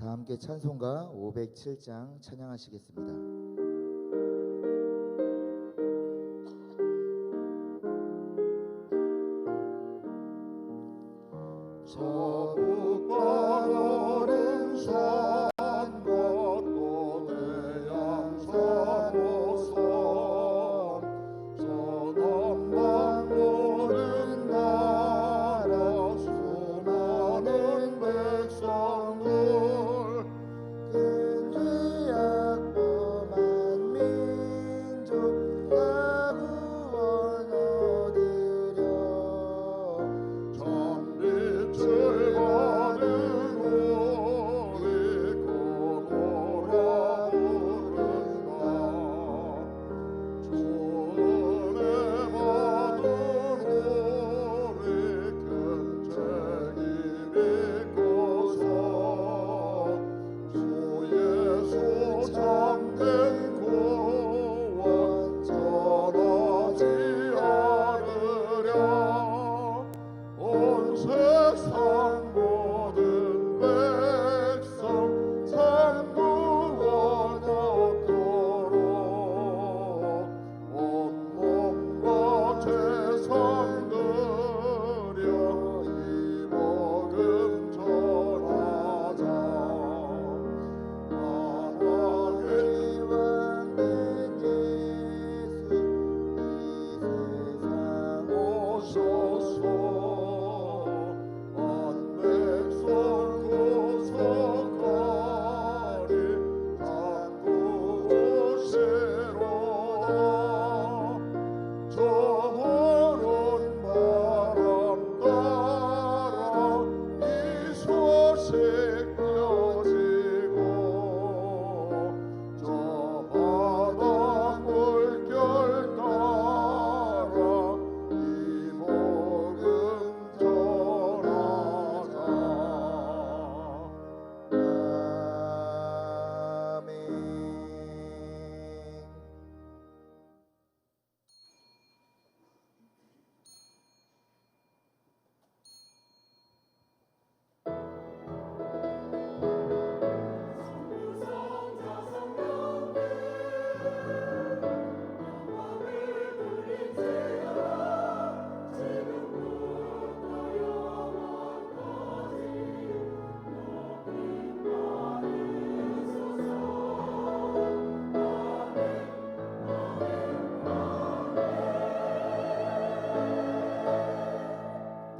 다 함께 찬송가 507장 찬양하시겠습니다.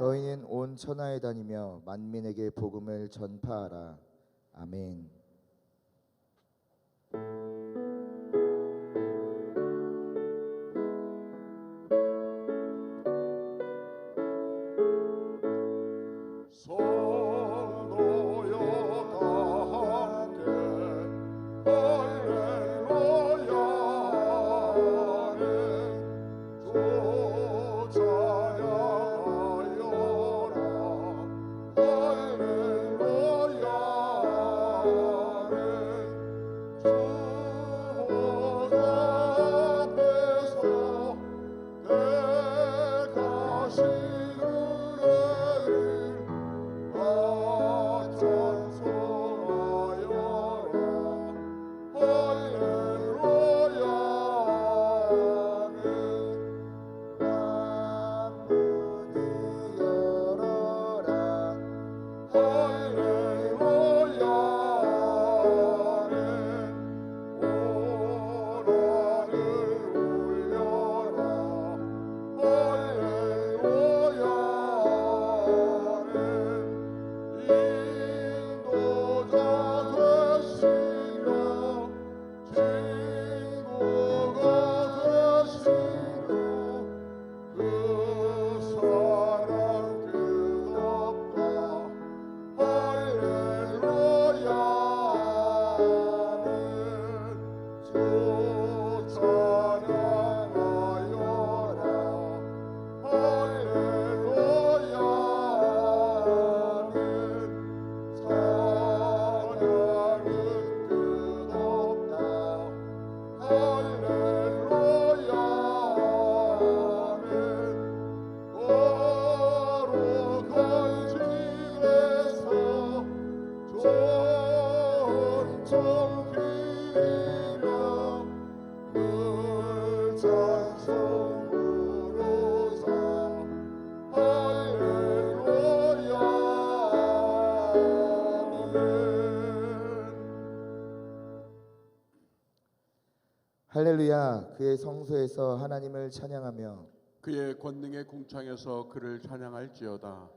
너희는 온 천하에 다니며 만민에게 복음을 전파하라. 아멘. 할렐루야. 그의 성소에서 하나님을 찬양하며 그의 권능의 궁창에서 그를 찬양할지어다.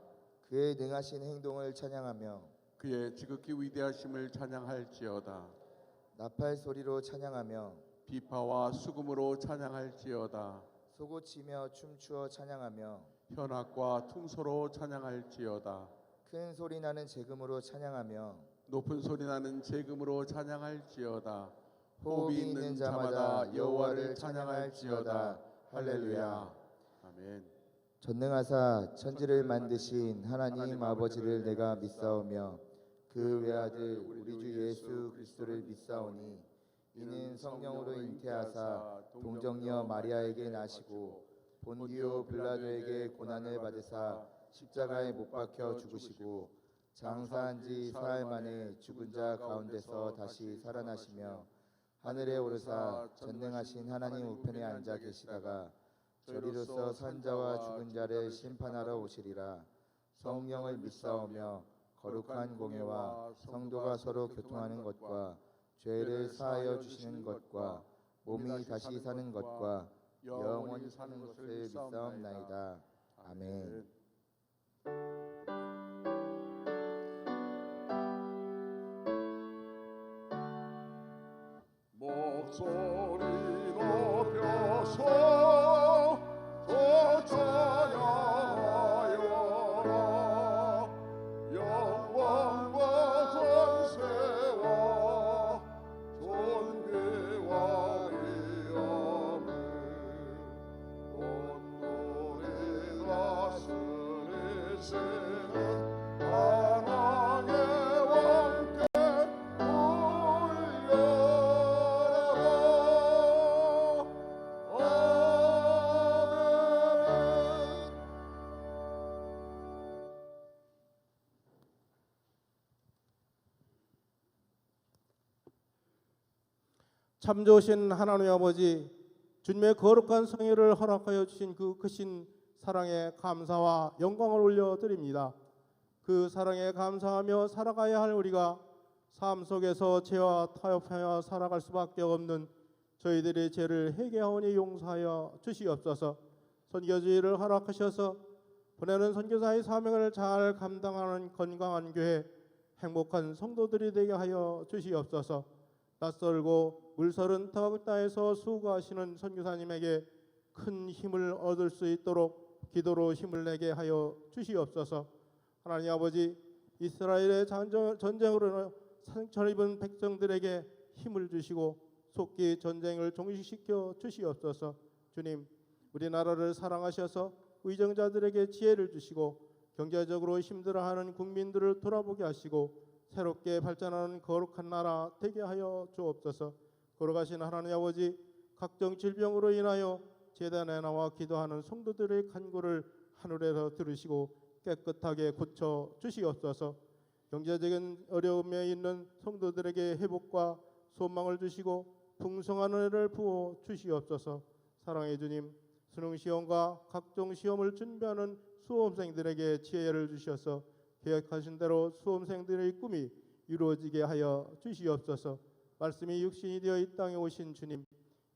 그의 능하신 행동을 찬양하며 그의 지극히 위대하심을 찬양할지어다. 나팔 소리로 찬양하며 비파와 수금으로 찬양할지어다. 소고치며 춤추어 찬양하며 현악과 퉁소로 찬양할지어다. 큰 소리 나는 제금으로 찬양하며 높은 소리 나는 제금으로 찬양할지어다. 호흡이 있는 자마다 여호와를 찬양할지어다. 할렐루야. 아멘. 전능하사 천지를 만드신 하나님 아버지를 내가 믿사오며 그 외아들 우리 주 예수 그리스도를 믿사오니 이는 성령으로 잉태하사 동정녀 마리아에게 나시고 본디오 빌라도에게 고난을 받으사 십자가에 못 박혀 죽으시고 장사한 지 사흘 만에 죽은 자 가운데서 다시 살아나시며 하늘에 오르사 전능하신 하나님 우편에 앉아 계시다가 저리로서 산자와 죽은 자를 심판하러 오시리라. 성령을 믿사오며 거룩한 공예와 성도가 서로 교통하는 것과 죄를 사하여 주시는 것과 몸이 다시 사는 것과 영원히 사는 것을 믿사옵나이다. 아멘. 목소리 높여서 더 찬양하여라. 영광과 권세와 존귀와 위엄을 온누리 다스리시는 하나님의 왕께 참 좋으신 하나님 아버지, 주님의 거룩한 성회를 허락하여 주신 그 크신 사랑에 감사와 영광을 올려드립니다. 그 사랑에 감사하며 살아가야 할 우리가 삶 속에서 죄와 타협하여 살아갈 수밖에 없는 저희들의 죄를 회개하오니 용서하여 주시옵소서. 선교지를 허락하셔서 보내는 선교사의 사명을 잘 감당하는 건강한 교회, 행복한 성도들이 되게 하여 주시옵소서. 낯설고 물서른 타국 땅에서 수고하시는 선교사님에게 큰 힘을 얻을 수 있도록 기도로 힘을 내게 하여 주시옵소서. 하나님 아버지, 이스라엘의 전쟁으로 상처를 입은 백성들에게 힘을 주시고 속히 전쟁을 종식시켜 주시옵소서. 주님, 우리나라를 사랑하셔서 의정자들에게 지혜를 주시고 경제적으로 힘들어하는 국민들을 돌아보게 하시고 새롭게 발전하는 거룩한 나라 되게 하여 주옵소서. 걸어가신 하나님 아버지, 각종 질병으로 인하여 제단에 나와 기도하는 성도들의 간구를 하늘에서 들으시고 깨끗하게 고쳐 주시옵소서. 경제적인 어려움에 있는 성도들에게 회복과 소망을 주시고 풍성한 은혜를 부어 주시옵소서. 사랑의 주님, 수능 시험과 각종 시험을 준비하는 수험생들에게 지혜를 주셔서 계획하신 대로 수험생들의 꿈이 이루어지게 하여 주시옵소서. 말씀이 육신이 되어 이 땅에 오신 주님,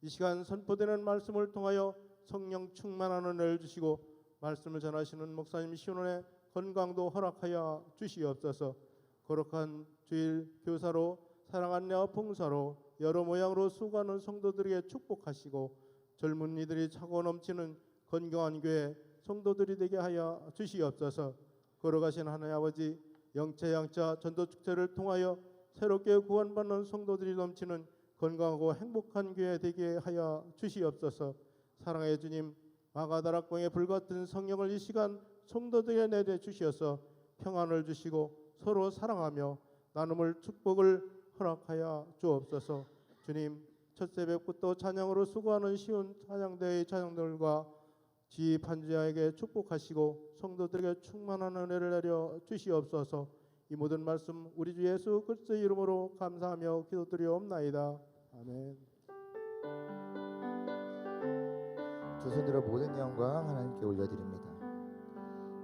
이 시간 선포되는 말씀을 통하여 성령 충만한 은혜를 주시고 말씀을 전하시는 목사님 신원의 건강도 허락하여 주시옵소서. 거룩한 주일 교사로 사랑하는 봉사로 여러 모양으로 수고하는 성도들에게 축복하시고 젊은이들이 차고 넘치는 건강한 교회 성도들이 되게 하여 주시옵소서. 걸어가신 하나님 아버지, 영차 전도축제를 통하여 새롭게 구원받는 성도들이 넘치는 건강하고 행복한 교회 되게 하여 주시옵소서. 사랑의 주님, 마가다락방의 불같은 성령을 이 시간 성도들에게 내려 주셔서 평안을 주시고 서로 사랑하며 나눔을 축복을 허락하여 주옵소서. 주님, 첫 새벽부터 찬양으로 수고하는 시온 찬양대의 찬양들과 지 판지자에게 축복하시고 성도들에게 충만한 은혜를 내려 주시옵소서. 이 모든 말씀 우리 주 예수 그리스도의 이름으로 감사하며 기도드리옵나이다. 아멘. 두 손으로 모든 영광 하나님께 올려드립니다.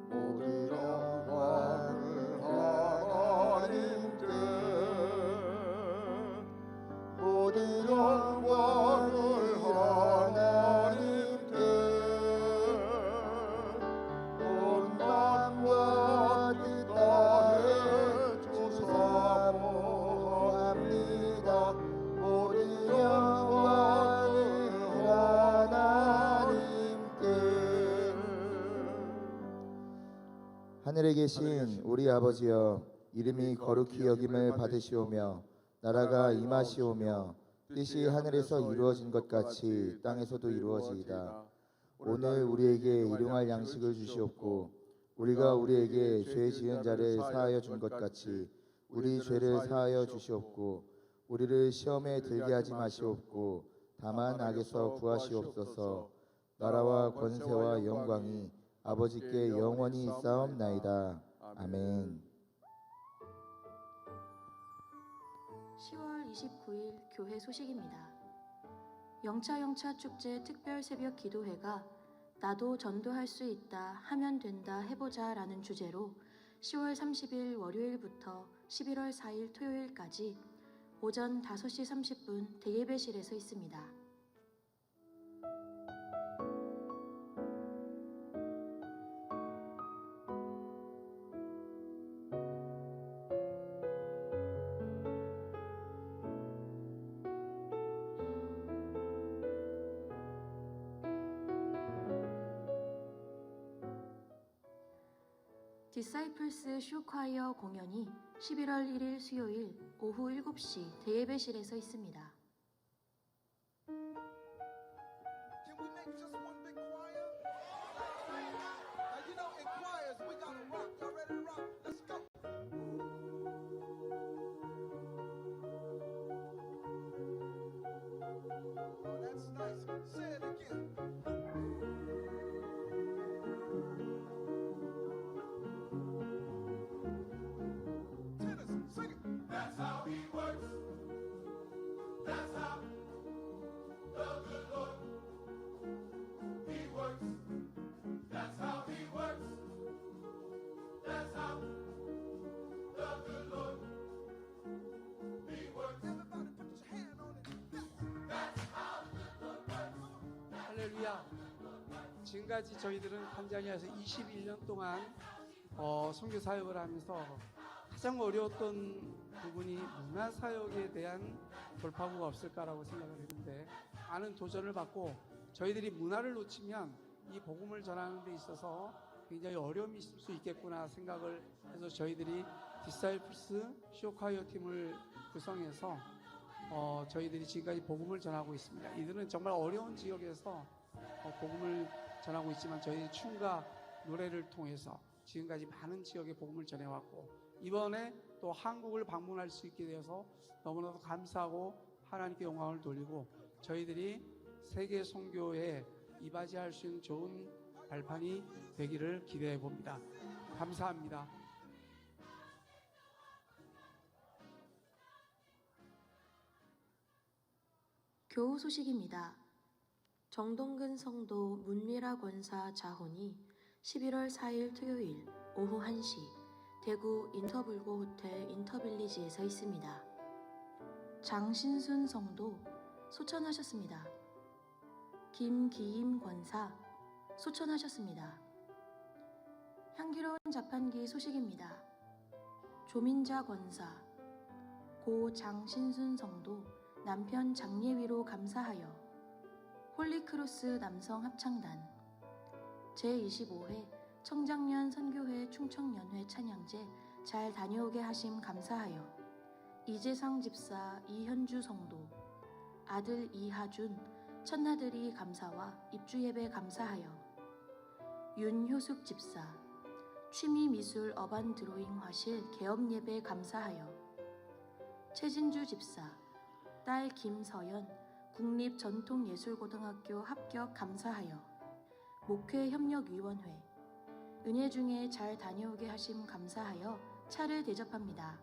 모든 영광을 하나님께, 모든 영광을 하늘에 계신 우리 아버지여, 이름이 거룩히 여김을 받으시오며 나라가 임하시오며 뜻이 하늘에서 이루어진 것 같이 땅에서도 이루어지이다. 오늘 우리에게 일용할 양식을 주시옵고 우리가 우리에게 죄 지은 자를 사하여 준 것 같이 우리 죄를 사하여 주시옵고 우리를 시험에 들게 하지 마시옵고 다만 악에서 구하시옵소서. 나라와 권세와 영광이 아버지께 영원히 있사옵나이다. 아멘. 10월 29일 교회 소식입니다. 영차 축제 특별 새벽 기도회가 나도 전도할 수 있다, 하면 된다, 해보자 라는 주제로 10월 30일 월요일부터 11월 4일 토요일까지 오전 5시 30분 대예배실에서 있습니다. 디사이플스 쇼콰이어 공연이 11월 1일 수요일 오후 7시 대예배실에서 있습니다. Can we make just one big choir? Now you know in choirs we gotta rock. Y'all ready to rock? Let's go. Oh, that's nice. Say it again. Tennis, sing it. That's how he works. That's how the good Lord He works. That's how He works. That's how the good Lord He works. Everybody put your hand on it. That's how the good Lord works. 할렐루야. 지금까지 저희들은 탄자니아에서 21년 동안 선교 사역을 하면서 가장 어려웠던 부분이 문화 사역에 대한 돌파구가 없을까라고 생각을 했는데, 많은 도전을 받고 저희들이 문화를 놓치면 이 복음을 전하는 데 있어서 굉장히 어려움이 있을 수 있겠구나 생각을 해서 저희들이 디사이플스 쇼콰이어 팀을 구성해서 저희들이 지금까지 복음을 전하고 있습니다. 이들은 정말 어려운 지역에서 복음을 전하고 있지만 저희 춤과 노래를 통해서 지금까지 많은 지역에 복음을 전해왔고, 이번에 또 한국을 방문할 수 있게 되어서 너무나도 감사하고 하나님께 영광을 돌리고, 저희들이 세계 선교에 이바지할 수 있는 좋은 발판이 되기를 기대해 봅니다. 감사합니다. 교우 소식입니다. 정동근 성도 문미라 권사 자혼이 11월 4일 토요일 오후 1시 대구 인터불고 호텔 인터빌리지에서 있습니다. 장신순 성도 소천하셨습니다. 김기임 권사 소천하셨습니다. 향기로운 자판기 소식입니다. 조민자 권사, 고 장신순 성도 남편 장예위로 감사하여 홀리크로스 남성 합창단 제25회 청장년 선교회 충청연회 찬양제 잘 다녀오게 하심 감사하여 이재상 집사 이현주 성도 아들 이하준 첫나들이 감사와 입주예배 감사하여 윤효숙 집사 취미미술 어반 드로잉 화실 개업예배 감사하여 최진주 집사 딸 김서연 국립전통예술고등학교 합격 감사하여 목회협력위원회 은혜 중에 잘 다녀오게 하심 감사하여 차를 대접합니다.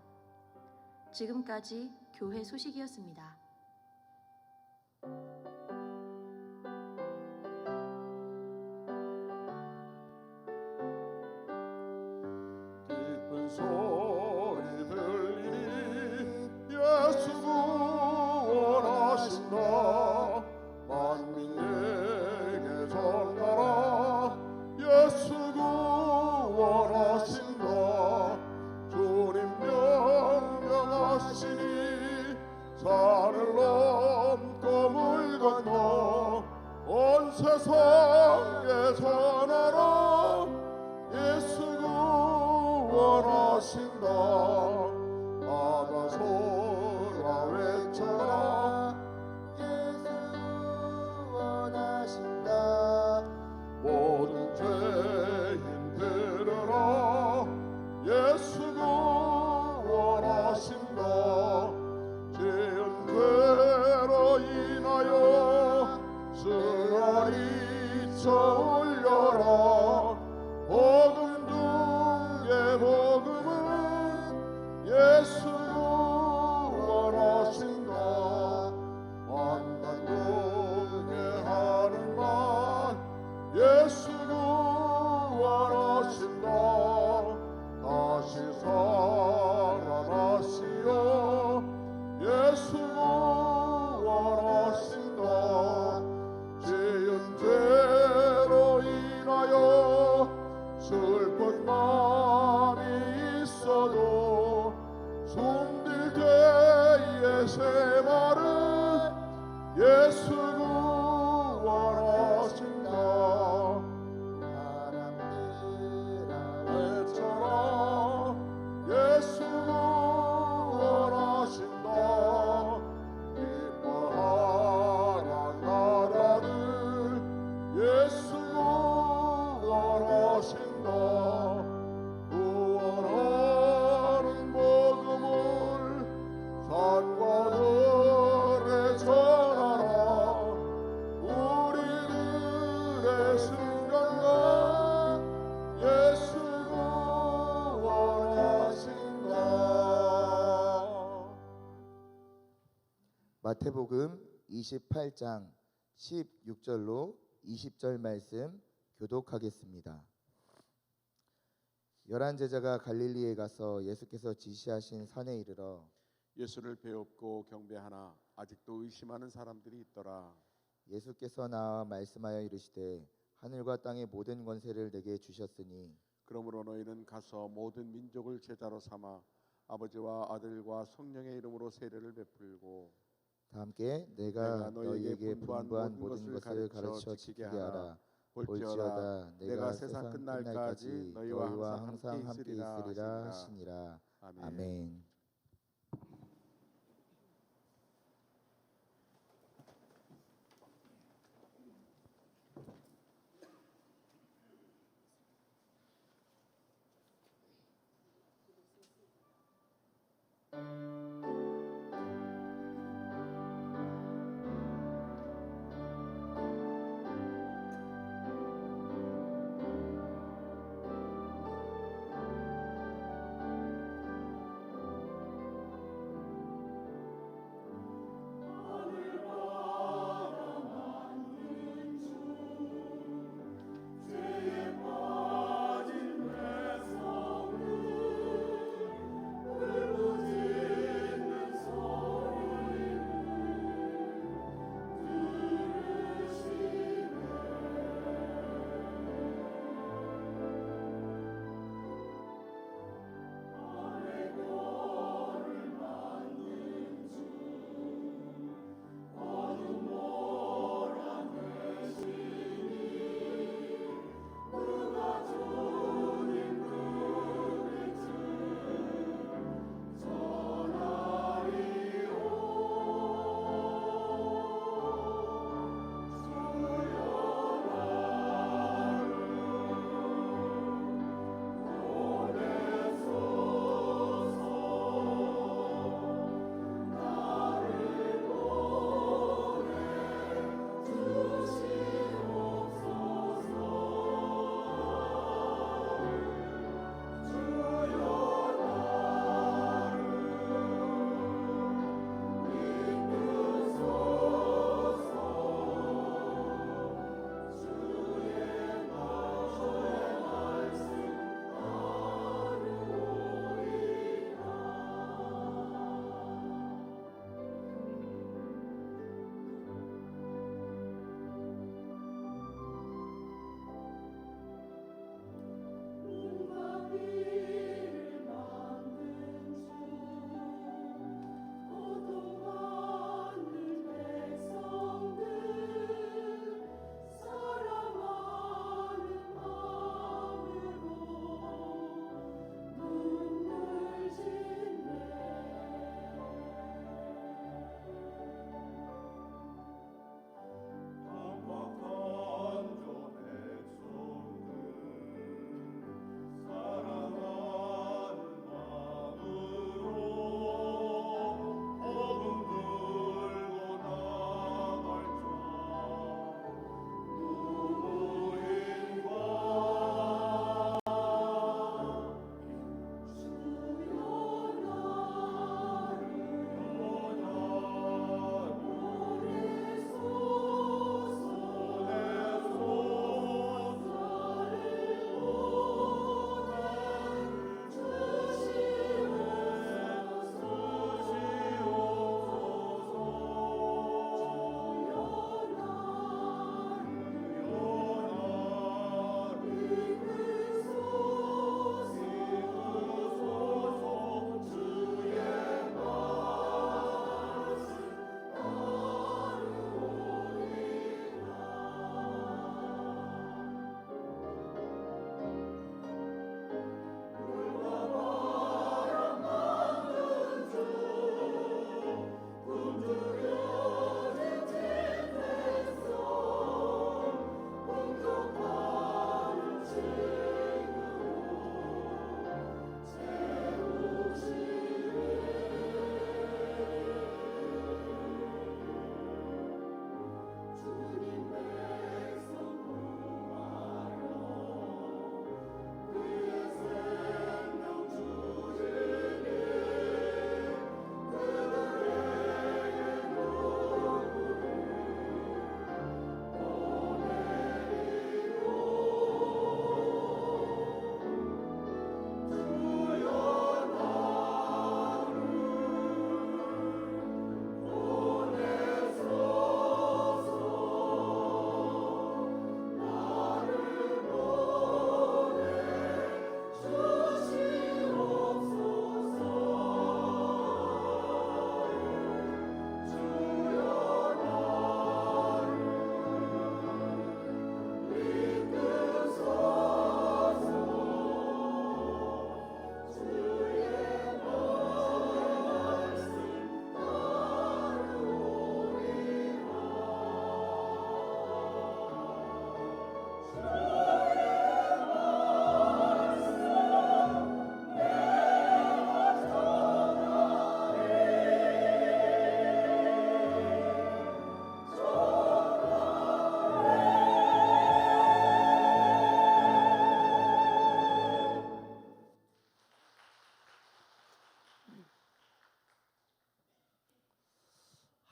지금까지 교회 소식이었습니다. 기쁜 소리 들리니 예수 구원하신다. 만민에게 전하라. 예수 구원하신다. 주님 명령하시니 산을 넘고 물 예수 구원하신다. 만난동에 하는 말 예수 구원하신다. 다시 살아나시어 예수 구원하신다. 지은 죄로 인하여 슬픈 마음이 있어도 숨들 때의 새 말은 예수 구원하신다. 외쳐라 예수 구원하신다. 기뻐하라 나라들 예수 구원하신다. 구원하는 복음을 산과 들에 전하라. 우리들의 순간과 예수 구원하신다. 마태복음 28장 16절로 20절 말씀 교독하겠습니다. 11 제자가 갈릴리에 가서 예수께서 지시하신 산에 이르러 예수를 배웁고 경배하나 아직도 의심하는 사람들이 있더라. 예수께서 나와 말씀하여 이르시되 하늘과 땅의 모든 권세를 내게 주셨으니 그러므로 너희는 가서 모든 민족을 제자로 삼아 아버지와 아들과 성령의 이름으로 세례를 베풀고 다 함께 내가 너희에게 분부한 모든 것을 가르쳐 지키게 하라. 볼지어다 내가 세상 끝날까지 너희와 항상 함께 있으리라 하시니라. 아멘. 울부짖는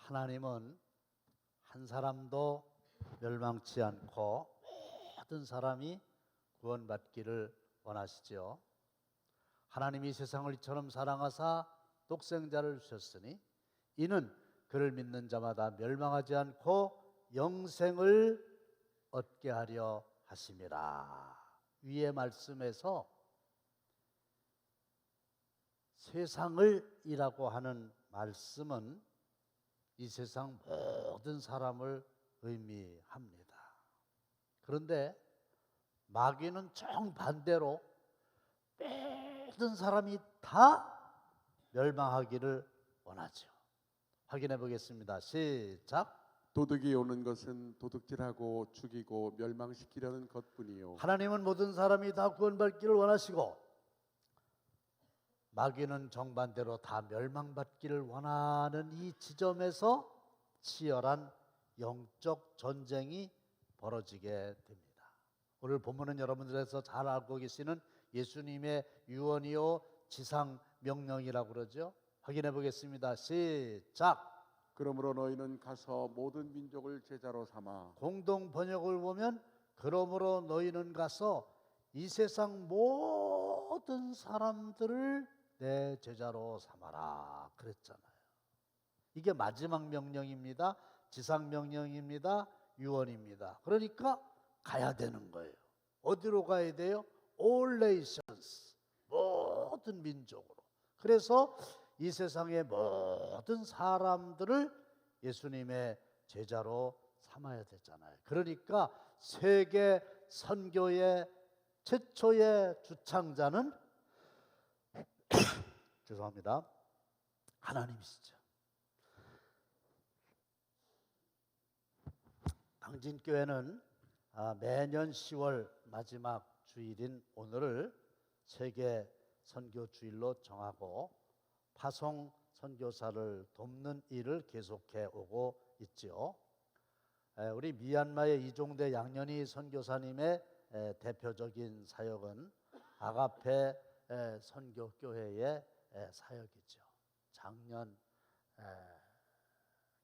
하나님은 한 사람도 멸망치 않고 모든 사람이 구원받기를 원하시죠. 하나님이 세상을 이처럼 사랑하사 독생자를 주셨으니 이는 그를 믿는 자마다 멸망하지 않고 영생을 얻게 하려 하심이라. 위의 말씀에서 세상을 이라고 하는 말씀은 이 세상 모든 사람을 의미합니다. 그런데 마귀는 정반대로 모든 사람이 다 멸망하기를 원하죠. 확인해 보겠습니다. 시작. 도둑이 오는 것은 도둑질하고 죽이고 멸망시키려는 것뿐이요 하나님은 모든 사람이 다 구원받기를 원하시고 마귀는 정반대로 다 멸망받기를 원하는 이 지점에서 치열한 영적 전쟁이 벌어지게 됩니다. 오늘 본문은 여러분들에서 잘 알고 계시는 예수님의 유언이요 지상 명령이라고 그러죠. 확인해 보겠습니다. 시작. 그러므로 너희는 가서 모든 민족을 제자로 삼아 공동 번역을 보면 그러므로 너희는 가서 이 세상 모든 사람들을 내 제자로 삼아라 그랬잖아요. 이게 마지막 명령입니다. 지상 명령입니다. 유언입니다. 그러니까 가야 되는 거예요. 어디로 가야 돼요? All nations, 모든 민족으로. 그래서 이 세상의 모든 사람들을 예수님의 제자로 삼아야 되잖아요. 그러니까 세계 선교의 최초의 주창자는 죄송합니다. 하나님이시죠. 당진교회는 매년 10월 마지막 주일인 오늘을 세계 선교 주일로 정하고 파송 선교사를 돕는 일을 계속해 오고 있지요. 우리 미얀마의 이종대 양년희 선교사님의 대표적인 사역은 아가페 선교교회의 사역이죠. 작년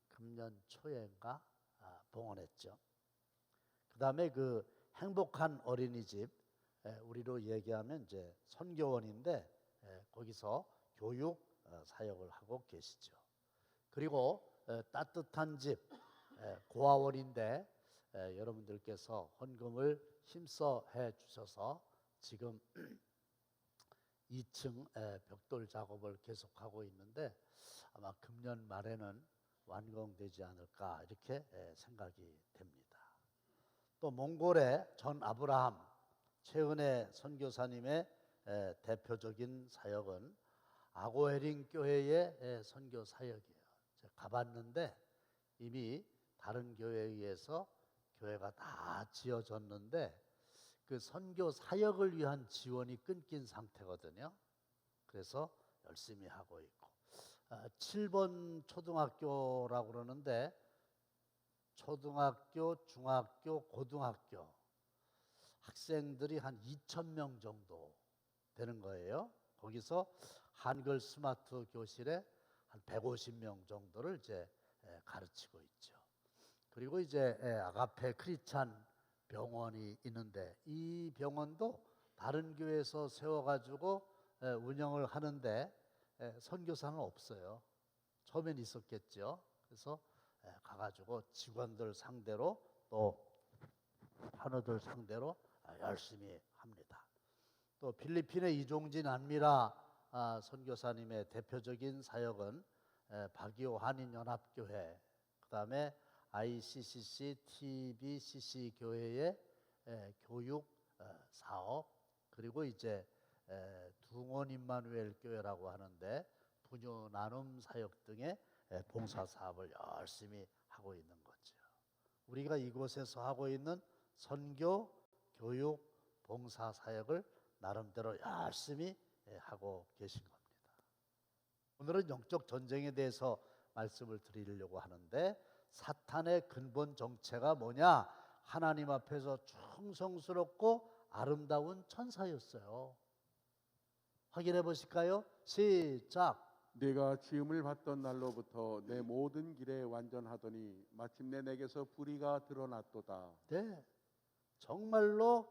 금년 초에인가 봉헌했죠. 그 다음에 그 행복한 어린이집 우리로 얘기하면 이제 선교원인데 거기서 교육 사역을 하고 계시죠. 그리고 따뜻한 집 고아원인데 여러분들께서 헌금을 힘써 해 주셔서 지금 2층 벽돌 작업을 계속하고 있는데 아마 금년 말에는 완공되지 않을까 이렇게 생각이 됩니다. 또 몽골의 전 아브라함 최은혜 선교사님의 대표적인 사역은 아고헤링 교회의 선교 사역이에요. 제가 가봤는데 이미 다른 교회에 의해서 교회가 다 지어졌는데 그 선교 사역을 위한 지원이 끊긴 상태거든요. 그래서 열심히 하고 있고 7번 초등학교라고 그러는데 초등학교, 중학교, 고등학교 학생들이 한 2,000명 정도 되는 거예요. 거기서 한글 스마트 교실에 한 150명 정도를 이제 가르치고 있죠. 그리고 이제 아가페 크리스찬 병원이 있는데 이 병원도 다른 교회에서 세워가지고 운영을 하는데 선교사는 없어요. 처음엔 있었겠죠. 그래서 가가지고 직원들 상대로 또 환우들 상대로 열심히 합니다. 또 필리핀의 이종진 안미라 선교사님의 대표적인 사역은 바기오 한인연합교회, 그 다음에 ICCC, TBCC 교회의 교육 사업, 그리고 이제 둥원 임마누엘 교회라고 하는데 분유 나눔 사역 등의 봉사 사업을 열심히 하고 있는 거죠. 우리가 이곳에서 하고 있는 선교, 교육, 봉사 사역을 나름대로 열심히 하고 계신 겁니다. 오늘은 영적 전쟁에 대해서 말씀을 드리려고 하는데 사탄의 근본 정체가 뭐냐? 하나님 앞에서 충성스럽고 아름다운 천사였어요. 확인해 보실까요? 시작. 내가 지음을 받던 날로부터 내 모든 길에 완전하더니 마침내 내게서 불의가 드러났도다. 네, 정말로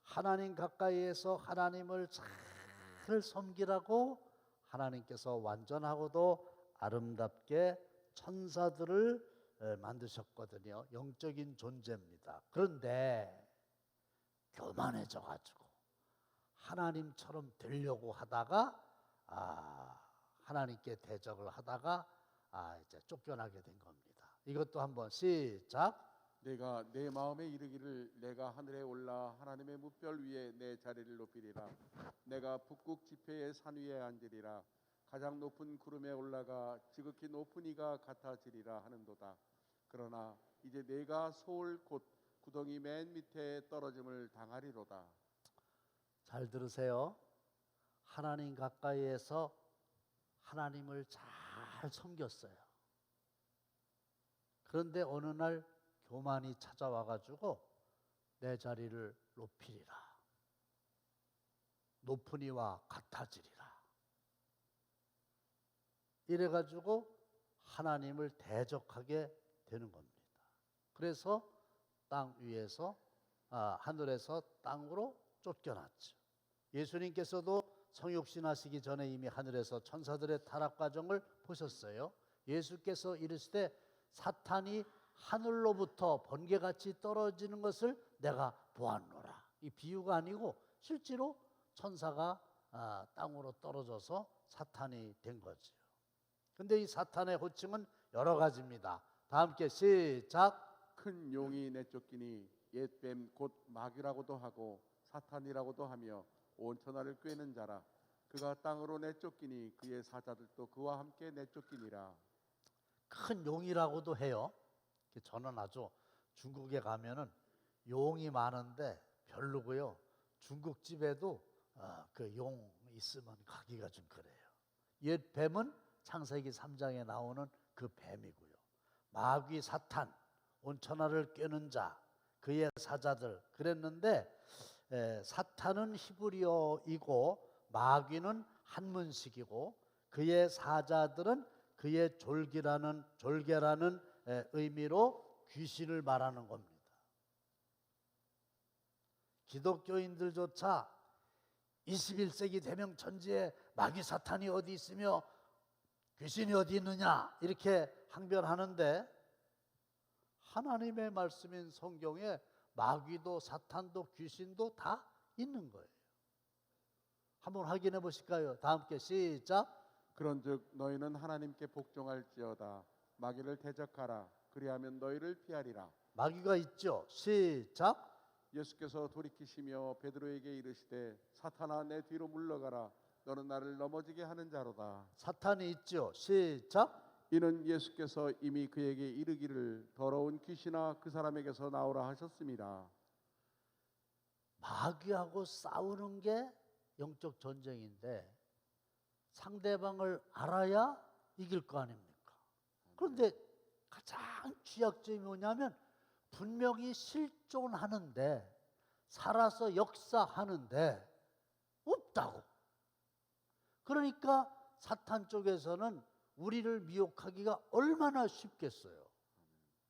하나님 가까이에서 하나님을 잘 섬기라고 하나님께서 완전하고도 아름답게 천사들을 만드셨거든요. 영적인 존재입니다. 그런데 교만해져 가지고 하나님처럼 되려고 하다가 하나님께 대적을 하다가 이제 쫓겨나게 된 겁니다. 이것도 한번 시작. 내가 내 마음에 이르기를 내가 하늘에 올라 하나님의 무별 위에 내 자리를 높이리라. 내가 북극 지폐의 산 위에 앉으리라. 가장 높은 구름에 올라가 지극히 높은 이가 같아지리라 하는도다. 그러나 이제 내가 소울 곧 구덩이 맨 밑에 떨어짐을 당하리로다. 잘 들으세요. 하나님 가까이에서 하나님을 잘 섬겼어요. 그런데 어느 날 교만이 찾아와 가지고 내 자리를 높이리라. 높은 이와 같아지리라. 이래 가지고 하나님을 대적하게 되는 겁니다. 그래서 땅 위에서 하늘에서 땅으로 쫓겨났죠. 예수님께서도 성육신하시기 전에 이미 하늘에서 천사들의 타락 과정을 보셨어요. 예수께서 이르시되 사탄이 하늘로부터 번개같이 떨어지는 것을 내가 보았노라. 이 비유가 아니고 실제로 천사가 땅으로 떨어져서 사탄이 된 거죠. 근데 이 사탄의 호칭은 여러 가지입니다. 다 함께 시작. 큰 용이 내쫓기니 옛뱀 곧 마귀라고도 하고 사탄이라고도 하며 온 천하를 꿰는 자라. 그가 땅으로 내쫓기니 그의 사자들도 그와 함께 내쫓기니라. 큰 용이라고도 해요. 저는 아주 중국에 가면은 용이 많은데 별로고요. 중국집에도 그 용 있으면 가기가 좀 그래요. 옛 뱀은 창세기 3장에 나오는 그 뱀이고요. 마귀 사탄, 온 천하를 꿰는 자, 그의 사자들 그랬는데 사탄은 히브리어이고 마귀는 한문식이고 그의 사자들은 그의 졸개라는 의미로 귀신을 말하는 겁니다. 기독교인들조차 21세기 대명천지에 마귀 사탄이 어디 있으며 귀신이 어디 있느냐 이렇게 항변하는데 하나님의 말씀인 성경에 마귀도 사탄도 귀신도 다 있는 거예요. 한번 확인해 보실까요? 다 함께 시작. 그런즉 너희는 하나님께 복종할지어다. 마귀를 대적하라. 그리하면 너희를 피하리라. 마귀가 있죠. 시작. 예수께서 돌이키시며 베드로에게 이르시되 사탄아 내 뒤로 물러가라. 너는 나를 넘어지게 하는 자로다. 사탄이 있죠. 시작. 이는 예수께서 이미 그에게 이르기를 더러운 귀신아 그 사람에게서 나오라 하셨습니다. 마귀하고 싸우는 게 영적 전쟁인데 상대방을 알아야 이길 거 아닙니까? 그런데 가장 취약점이 뭐냐면 분명히 실존하는데 살아서 역사하는데 없다고. 그러니까 사탄 쪽에서는 우리를 미혹하기가 얼마나 쉽겠어요.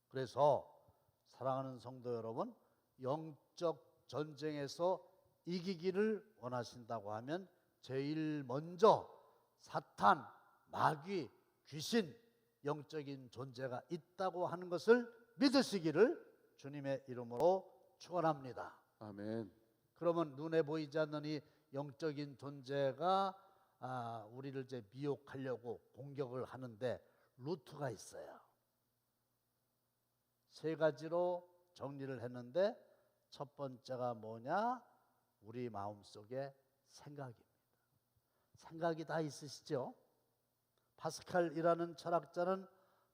그래서 사랑하는 성도 여러분, 영적 전쟁에서 이기기를 원하신다고 하면 제일 먼저 사탄, 마귀, 귀신, 영적인 존재가 있다고 하는 것을 믿으시기를 주님의 이름으로 축원합니다. 아멘. 그러면 눈에 보이지 않는 이 영적인 존재가 우리를 이제 미혹하려고 공격을 하는데 루트가 있어요. 세 가지로 정리를 했는데 첫 번째가 뭐냐? 우리 마음속에 생각입니다. 생각이 다 있으시죠? 파스칼이라는 철학자는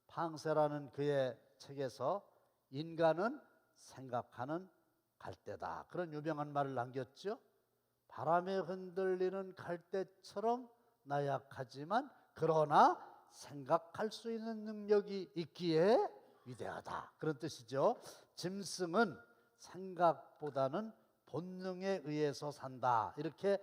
팡세라는 그의 책에서 인간은 생각하는 갈대다. 그런 유명한 말을 남겼죠. 바람에 흔들리는 갈대처럼 나약하지만 그러나 생각할 수 있는 능력이 있기에 위대하다. 그런 뜻이죠. 짐승은 생각보다는 본능에 의해서 산다. 이렇게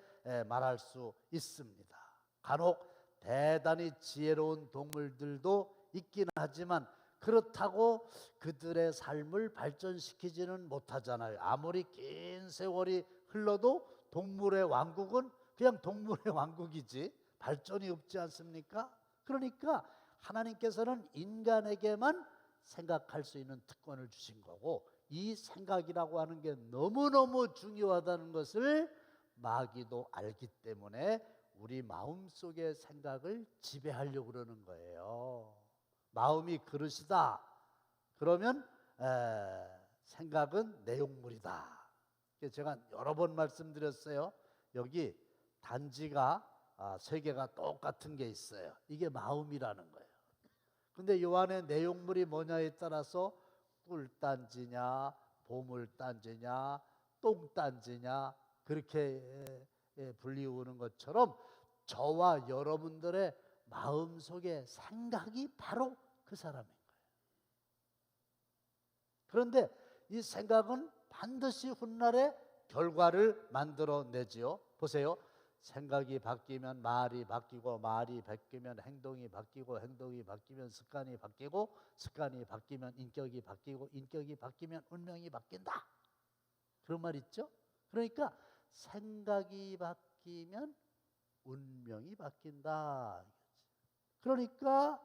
말할 수 있습니다. 간혹 대단히 지혜로운 동물들도 있긴 하지만 그렇다고 그들의 삶을 발전시키지는 못하잖아요. 아무리 긴 세월이 흘러도 동물의 왕국은 그냥 동물의 왕국이지 발전이 없지 않습니까? 그러니까 하나님께서는 인간에게만 생각할 수 있는 특권을 주신 거고, 이 생각이라고 하는 게 너무너무 중요하다는 것을 마귀도 알기 때문에 우리 마음속의 생각을 지배하려고 그러는 거예요. 마음이 그릇이다. 그러면 생각은 내용물이다. 제가 여러 번 말씀드렸어요. 여기 단지가 3개가 똑같은 게 있어요. 이게 마음이라는 거예요. 근데 요 안에 내용물이 뭐냐에 따라서 꿀단지냐 보물단지냐 똥단지냐 그렇게 불리우는 것처럼 저와 여러분들의 마음속의 생각이 바로 그 사람인 거예요. 그런데 이 생각은 반드시 훗날에 결과를 만들어내지요. 보세요. 생각이 바뀌면 말이 바뀌고, 말이 바뀌면 행동이 바뀌고, 행동이 바뀌면 습관이 바뀌고, 습관이 바뀌면 인격이 바뀌고, 인격이 바뀌면 운명이 바뀐다. 그런 말 있죠? 그러니까 생각이 바뀌면 운명이 바뀐다. 그러니까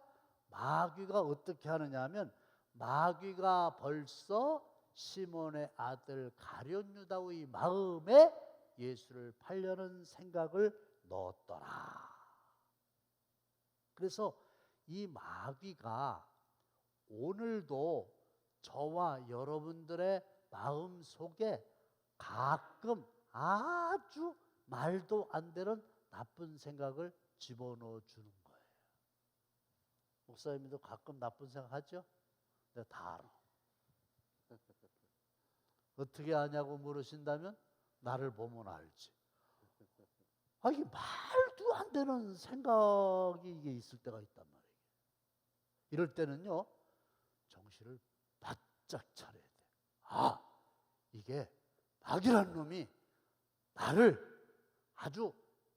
마귀가 어떻게 하느냐 하면, 마귀가 벌써 시몬의 아들 가룟 유다의 마음에 예수를 팔려는 생각을 넣었더라. 그래서 이 마귀가 오늘도 저와 여러분들의 마음 속에 가끔 아주 말도 안 되는 나쁜 생각을 집어넣어 주는 거예요. 목사님도 가끔 나쁜 생각 하죠? 내가 다 알아. 어떻게 아냐고 물으신다면 나를 보면 알지. 이게 말도 안 되는 생각이 이게 있을 때가 있단 말이에요. 이럴 때는요, 정신을 바짝 차려야 돼. 이게 마귀란 놈이 나를 아주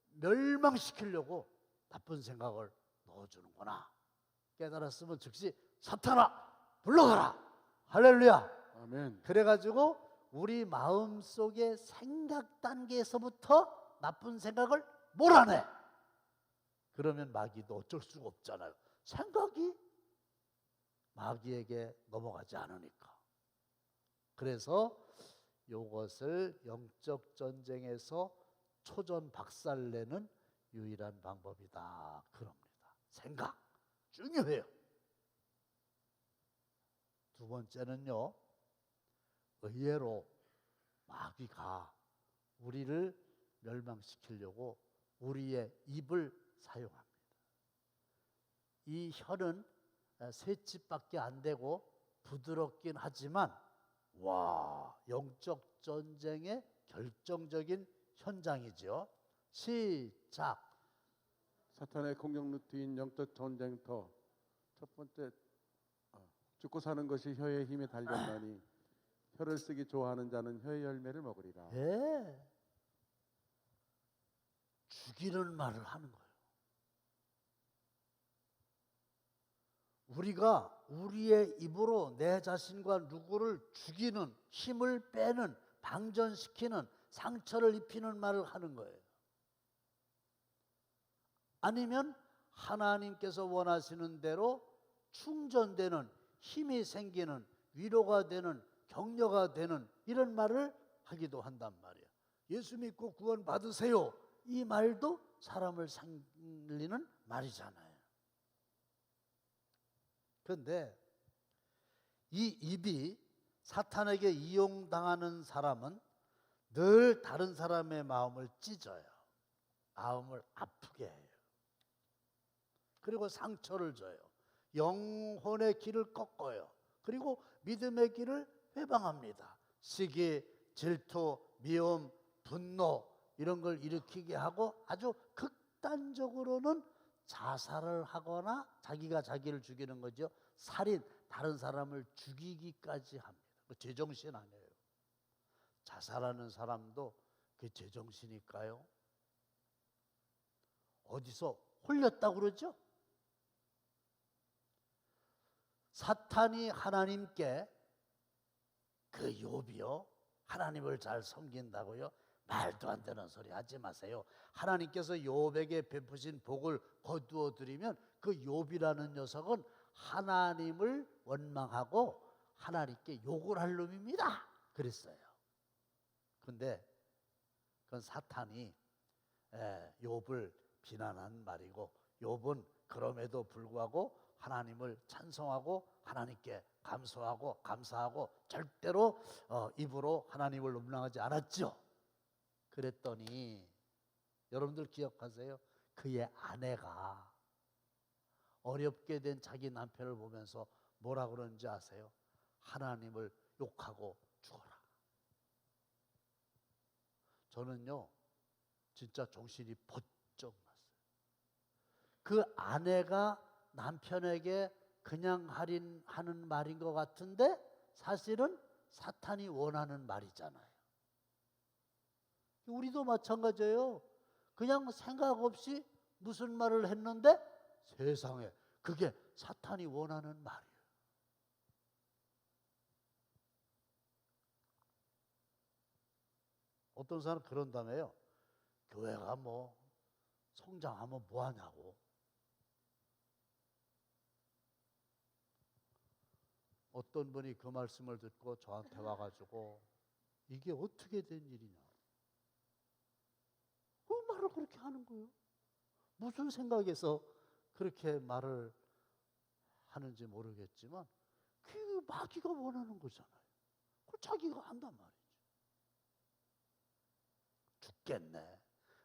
멸망시키려고 나쁜 생각을 넣어주는구나. 깨달았으면 즉시 사탄아 물러가라. 할렐루야. 아멘. 그래가지고 우리 마음속의 생각 단계에서부터 나쁜 생각을 몰아내. 그러면 마귀도 어쩔 수가 없잖아요. 생각이 마귀에게 넘어가지 않으니까. 그래서 이것을 영적 전쟁에서 초전 박살내는 유일한 방법이다. 그럽니다. 생각 중요해요. 두 번째는요, 의외로 마귀가 우리를 멸망시키려고 우리의 입을 사용합니다. 이 혀는 셋집밖에 안 되고 부드럽긴 하지만 영적 전쟁의 결정적인 현장이죠. 시작. 사탄의 공격 루트인 영적 전쟁터. 첫 번째, 죽고 사는 것이 혀의 힘에 달렸나니 혀를 쓰기 좋아하는 자는 혀의 열매를 먹으리라. 네. 죽이는 말을 하는 거예요. 우리가 우리의 입으로 내 자신과 누구를 죽이는, 힘을 빼는, 방전시키는, 상처를 입히는 말을 하는 거예요. 아니면 하나님께서 원하시는 대로 충전되는, 힘이 생기는, 위로가 되는, 격려가 되는 이런 말을 하기도 한단 말이에요. 예수 믿고 구원 받으세요. 이 말도 사람을 살리는 말이잖아요. 그런데 이 입이 사탄에게 이용당하는 사람은 늘 다른 사람의 마음을 찢어요. 마음을 아프게 해요. 그리고 상처를 줘요. 영혼의 길을 꺾어요. 그리고 믿음의 길을 회방합니다. 시기, 질투, 미움, 분노 이런 걸 일으키게 하고 아주 극단적으로는 자살을 하거나 자기가 자기를 죽이는 거죠. 살인, 다른 사람을 죽이기까지 합니다. 그 제정신 아니에요. 자살하는 사람도 그 제정신일까요? 어디서 홀렸다고 그러죠. 사탄이 하나님께 그 욥이요 하나님을 잘 섬긴다고요? 말도 안 되는 소리 하지 마세요. 하나님께서 욥에게 베푸신 복을 거두어 드리면 그 욥이라는 녀석은 하나님을 원망하고 하나님께 욕을 할 놈입니다. 그랬어요. 근데 그건 사탄이 욥을 비난한 말이고, 욥은 그럼에도 불구하고 하나님을 찬송하고 하나님께 감사하고 절대로 입으로 하나님을 원망하지 않았죠. 그랬더니 여러분들 기억하세요? 그의 아내가 어렵게 된 자기 남편을 보면서 뭐라 그러는지 아세요? 하나님을 욕하고 죽어라. 저는요 진짜 정신이 번쩍 났어요. 그 아내가 남편에게 그냥 하는 말인 것 같은데 사실은 사탄이 원하는 말이잖아요. 우리도 마찬가지예요. 그냥 생각 없이 무슨 말을 했는데 세상에 그게 사탄이 원하는 말이에요. 어떤 사람은 그런다며요. 교회가 뭐 성장하면 뭐 하냐고. 어떤 분이 그 말씀을 듣고 저한테 와가지고 이게 어떻게 된 일이냐. 그 말을 그렇게 하는 거예요. 무슨 생각에서 그렇게 말을 하는지 모르겠지만 그 마귀가 원하는 거잖아요. 그걸 자기가 한단 말이죠. 죽겠네,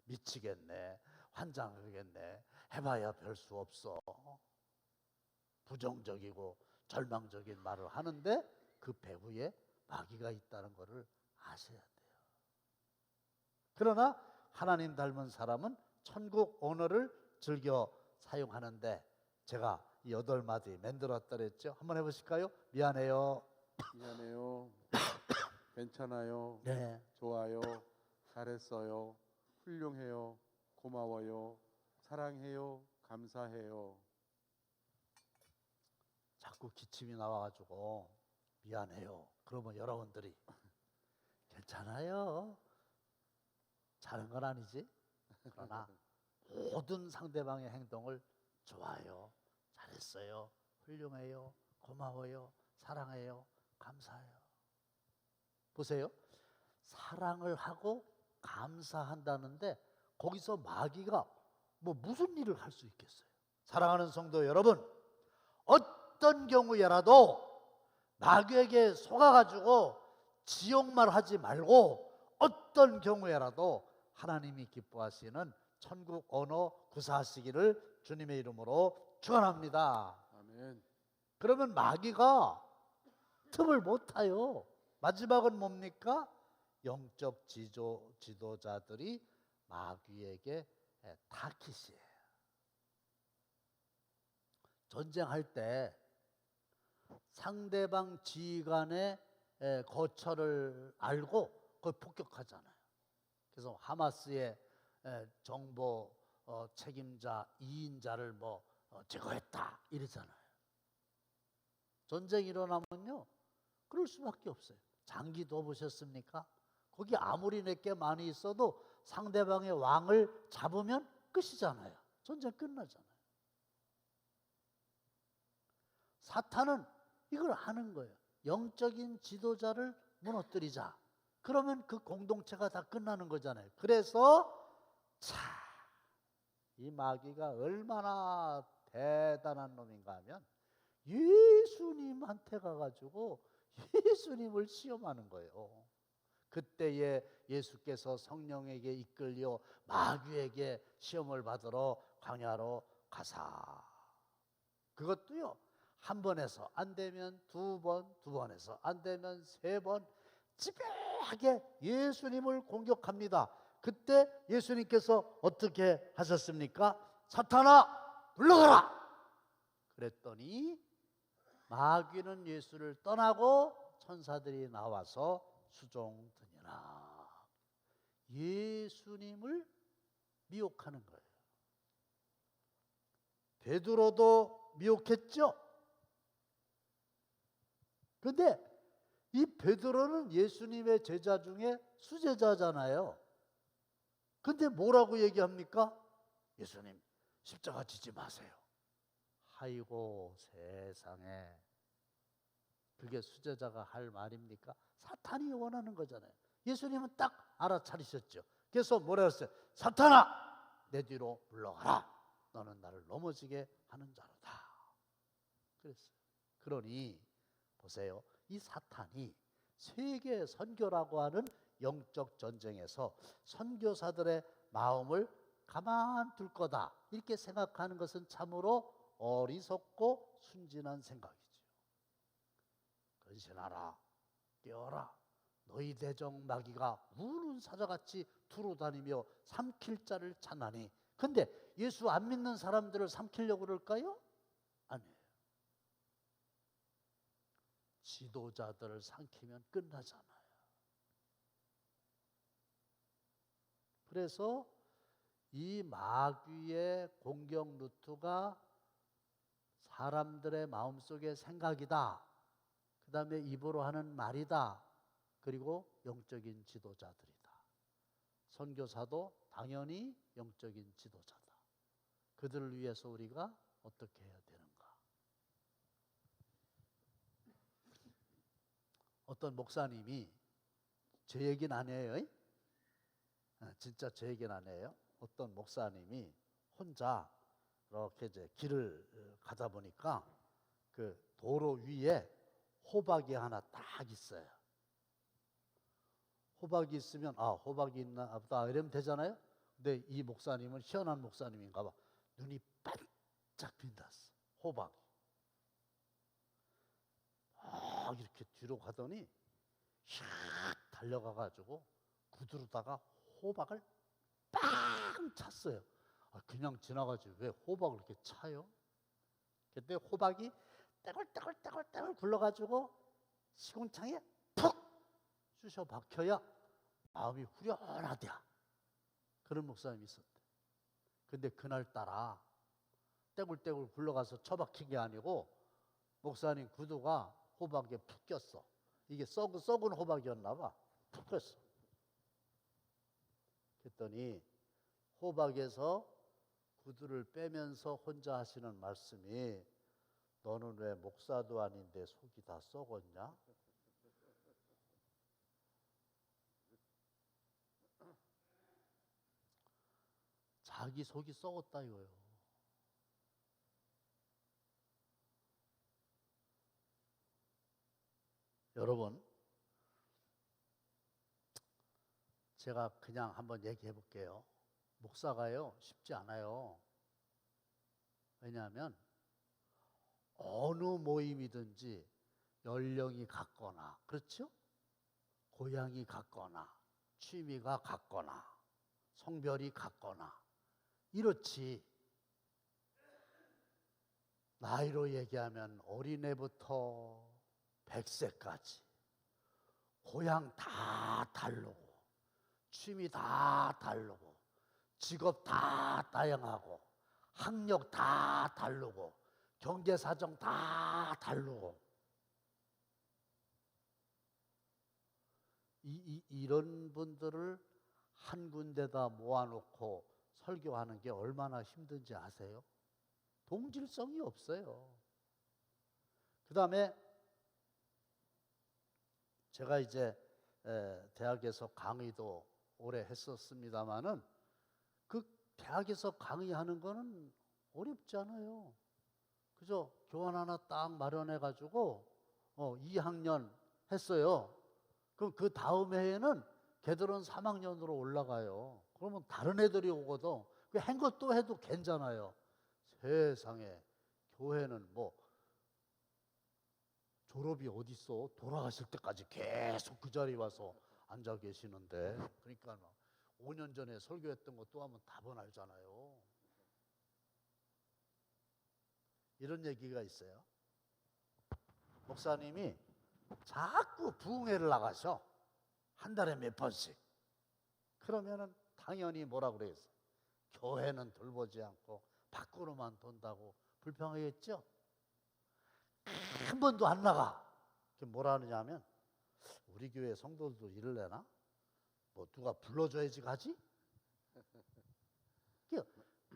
미치겠네, 환장하겠네, 해봐야 별 수 없어. 부정적이고 절망적인 말을 하는데 그 배후에 마귀가 있다는 것을 아셔야 돼요. 그러나 하나님 닮은 사람은 천국 언어를 즐겨 사용하는데 제가 8마디 만들었다 그랬죠. 한번 해보실까요? 미안해요. 미안해요. 괜찮아요. 네. 좋아요. 잘했어요. 훌륭해요. 고마워요. 사랑해요. 감사해요. 자꾸 기침이 나와가지고 미안해요. 그러면 여러분들이 괜찮아요. 잘한 건 아니지. 그러나 모든 상대방의 행동을 좋아요. 잘했어요. 훌륭해요. 고마워요. 사랑해요. 감사해요. 보세요. 사랑을 하고 감사한다는데 거기서 마귀가 뭐 무슨 일을 할 수 있겠어요? 사랑하는 성도 여러분, 어떤 경우에라도 마귀에게 속아가지고 지옥말 하지 말고 어떤 경우에라도 하나님이 기뻐하시는 천국 언어 구사하시기를 주님의 이름으로 축원합니다. 아멘. 그러면 마귀가 틈을 못 타요. 마지막은 뭡니까? 영적 지도자들이 마귀에게 타깃이에요. 전쟁할 때 상대방 지휘관의 거처를 알고 그걸 폭격하잖아요. 그래서 하마스의 정보 책임자 2인자를 제거했다 이러잖아요. 전쟁이 일어나면요 그럴 수밖에 없어요. 장기도 보셨습니까? 거기 아무리 내게 많이 있어도 상대방의 왕을 잡으면 끝이잖아요. 전쟁 끝나잖아요. 사탄은 이걸 하는 거예요. 영적인 지도자를 무너뜨리자. 그러면 그 공동체가 다 끝나는 거잖아요. 그래서 이 마귀가 얼마나 대단한 놈인가 하면 예수님한테 가가지고 예수님을 시험하는 거예요. 그때에 예수께서 성령에게 이끌려 마귀에게 시험을 받으러 광야로 가사. 그것도요 한 번에서 안 되면 두 번, 두 번에서 안 되면 세 번 집요하게 예수님을 공격합니다. 그때 예수님께서 어떻게 하셨습니까? 사탄아 물러가라. 그랬더니 마귀는 예수를 떠나고 천사들이 나와서 수종드니라. 예수님을 미혹하는 거예요. 베드로도 미혹했죠. 근데 이 베드로는 예수님의 제자 중에 수제자잖아요. 근데 뭐라고 얘기합니까? 예수님 십자가 지지 마세요. 아이고 세상에, 그게 수제자가 할 말입니까? 사탄이 원하는 거잖아요. 예수님은 딱 알아차리셨죠. 그래서 뭐라 했어요? 사탄아, 내 뒤로 물러가라. 너는 나를 넘어지게 하는 자로다. 그랬어요. 그러니 보세요. 이 사탄이 세계 선교라고 하는 영적 전쟁에서 선교사들의 마음을 가만둘 거다, 이렇게 생각하는 것은 참으로 어리석고 순진한 생각이죠. 근신하라, 뛰어라. 너희 대적 마귀가 우는 사자같이 두루다니며 삼킬 자를 찾나니. 근데 예수 안 믿는 사람들을 삼키려고 그럴까요? 아니에요. 지도자들을 삼키면 끝나잖아요. 그래서 이 마귀의 공격 루트가 사람들의 마음속의 생각이다. 그 다음에 입으로 하는 말이다. 그리고 영적인 지도자들이다. 선교사도 당연히 영적인 지도자다. 그들을 위해서 우리가 어떻게 해야 되는가? 어떤 목사님이, 제 얘기는 아니에요. 진짜 제 얘기는 아니에요. 어떤 목사님이 혼자 이렇게 이제 길을 가다 보니까 그 도로 위에 호박이 하나 딱 있어요. 호박이 있으면 호박이 있나 보다 이러면 되잖아요. 근데 이 목사님은 희한한 목사님인가 봐. 눈이 반짝 빈다어. 호박이. 이렇게 뒤로 가더니 샥 달려가가지고 구두로다가 호박을 빵 찼어요. 그냥 지나가지 왜 호박을 이렇게 차요? 그때 호박이 떼굴떼굴떼굴떼굴 굴러가지고 시궁창에 푹 쑤셔 박혀야 마음이 후련하대야. 그런 목사님이 있었대. 근데 그날따라 떼굴떼굴 굴러가서 처박힌 게 아니고 목사님 구두가 호박에 푹 꼈어. 이게 썩은 호박이었나 봐. 푹 꼈어. 그랬더니 호박에서 구두를 빼면서 혼자 하시는 말씀이, 너는 왜 목사도 아닌데 속이 다 썩었냐? 자기 속이 썩었다 이거예요. 여러분, 제가 그냥 한번 얘기해 볼게요. 목사가요, 쉽지 않아요. 왜냐하면 어느 모임이든지 연령이 같거나, 그렇죠? 고향이 같거나, 취미가 같거나, 성별이 같거나 이렇지. 나이로 얘기하면 어린애부터 100세까지 고향 다 다르고, 취미 다 다르고, 직업 다 다양하고, 학력 다 다르고, 경제사정 다 다르고, 이런 분들을 한 군데다 모아놓고 설교하는 게 얼마나 힘든지 아세요? 동질성이 없어요. 그 다음에 제가 이제 대학에서 강의도 오래 했었습니다마는 그 대학에서 강의하는 거는 어렵지 않아요. 그죠? 교환 하나 딱 마련해 가지고 2학년 했어요. 그럼 그 다음 해에는 걔들은 3학년으로 올라가요. 그러면 다른 애들이 오거든. 그 한 것도 해도 괜찮아요. 세상에, 교회는 뭐 졸업이 어디 있어? 돌아가실 때까지 계속 그 자리에 와서 앉아 계시는데, 그러니까 5년 전에 설교했던 거 또 하면 답은 알잖아요. 이런 얘기가 있어요. 목사님이 자꾸 부흥회를 나가셔. 한 달에 몇 번씩. 그러면은 당연히 뭐라 그래요? 교회는 돌보지 않고 밖으로만 돈다고 불평하겠죠? 한 번도 안 나가. 뭐라 하느냐 하면 우리 교회 성도들도 이럴래나? 뭐 누가 불러줘야지 가지?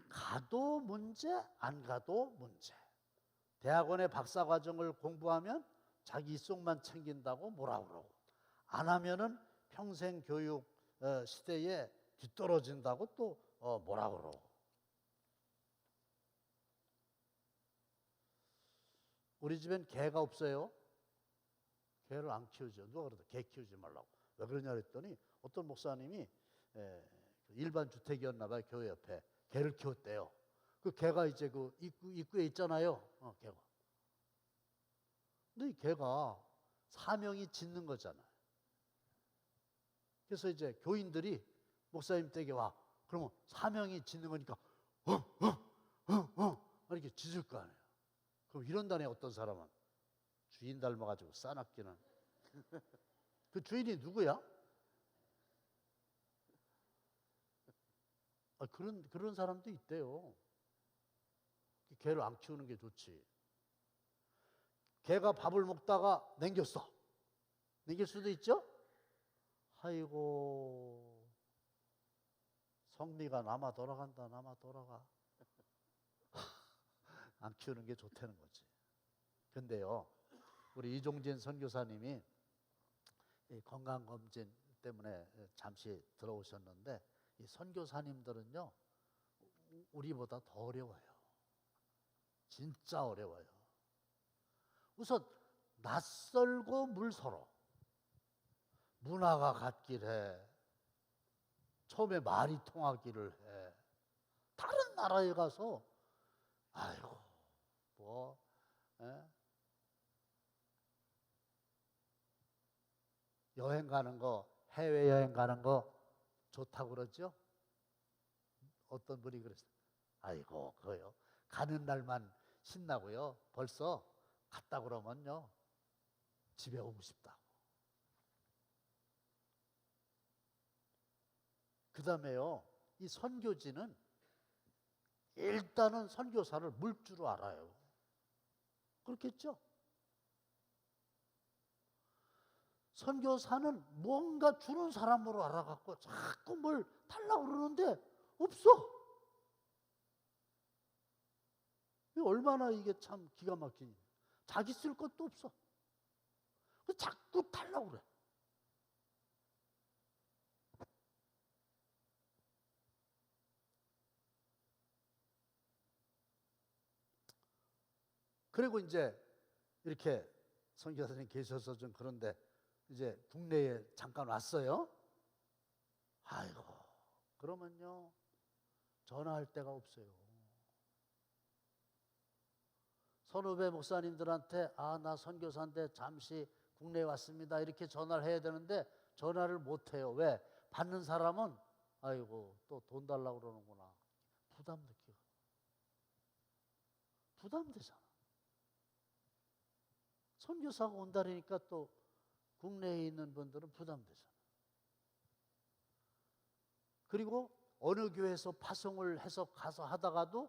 가도 문제, 안 가도 문제. 대학원의 박사과정을 공부하면 자기 속만 챙긴다고 뭐라 그러고, 안 하면은 평생 교육 시대에 뒤떨어진다고 또 뭐라 그러고. 우리 집엔 개가 없어요. 개를 안 키우죠. 누가 그러다 개 키우지 말라고. 왜 그러냐 그랬더니 어떤 목사님이 일반 주택이었나 봐요. 교회 옆에 개를 키웠대요. 그 개가 이제 그 입구에 있잖아요. 개가. 근데 이 개가 사명이 짖는 거잖아요. 그래서 이제 교인들이 목사님 댁에 와. 그러면 사명이 짖는 거니까 이렇게 짖을 거 아니에요. 그럼 이런다네. 어떤 사람은 주인 닮아가지고 싸납기는. 그 주인이 누구야? 그런 사람도 있대요. 개를 안 키우는 게 좋지. 개가 밥을 먹다가 남겼어. 남길 수도 있죠? 아이고, 성미가 남아 돌아간다. 남아 돌아가. 안 키우는 게 좋다는 거지. 근데요, 우리 이종진 선교사님이 건강검진 때문에 잠시 들어오셨는데, 이 선교사님들은요, 우리보다 더 어려워요. 진짜 어려워요. 우선 낯설고 물서러. 문화가 같길 해. 처음에 말이 통하기를 해. 다른 나라에 가서 아이고 뭐 여행 가는 거, 해외여행 가는 거 좋다고 그러죠? 어떤 분이 그랬어요. 아이고 그거요, 가는 날만 신나고요, 벌써 갔다 그러면요 집에 오고 싶다고. 그 다음에요, 이 선교지는 일단은 선교사를 물 줄 알아요. 그렇겠죠? 선교사는 뭔가 주는 사람으로 알아갖고 자꾸 뭘 달라고 그러는데 없어. 얼마나 이게 참 기가 막히니. 자기 쓸 것도 없어. 자꾸 달라고 그래. 그리고 이제 이렇게 선교사님 계셔서 좀 그런데 이제 국내에 잠깐 왔어요. 아이고, 그러면요 전화할 데가 없어요. 선후배 목사님들한테 나 선교사인데 잠시 국내에 왔습니다 이렇게 전화를 해야 되는데 전화를 못 해요. 왜? 받는 사람은 아이고 또 돈 달라고 그러는구나. 부담 느끼고. 부담되잖아. 선교사가 온다니까 또 국내에 있는 분들은 부담되잖아. 그리고 어느 교회에서 파송을 해서 가서 하다가도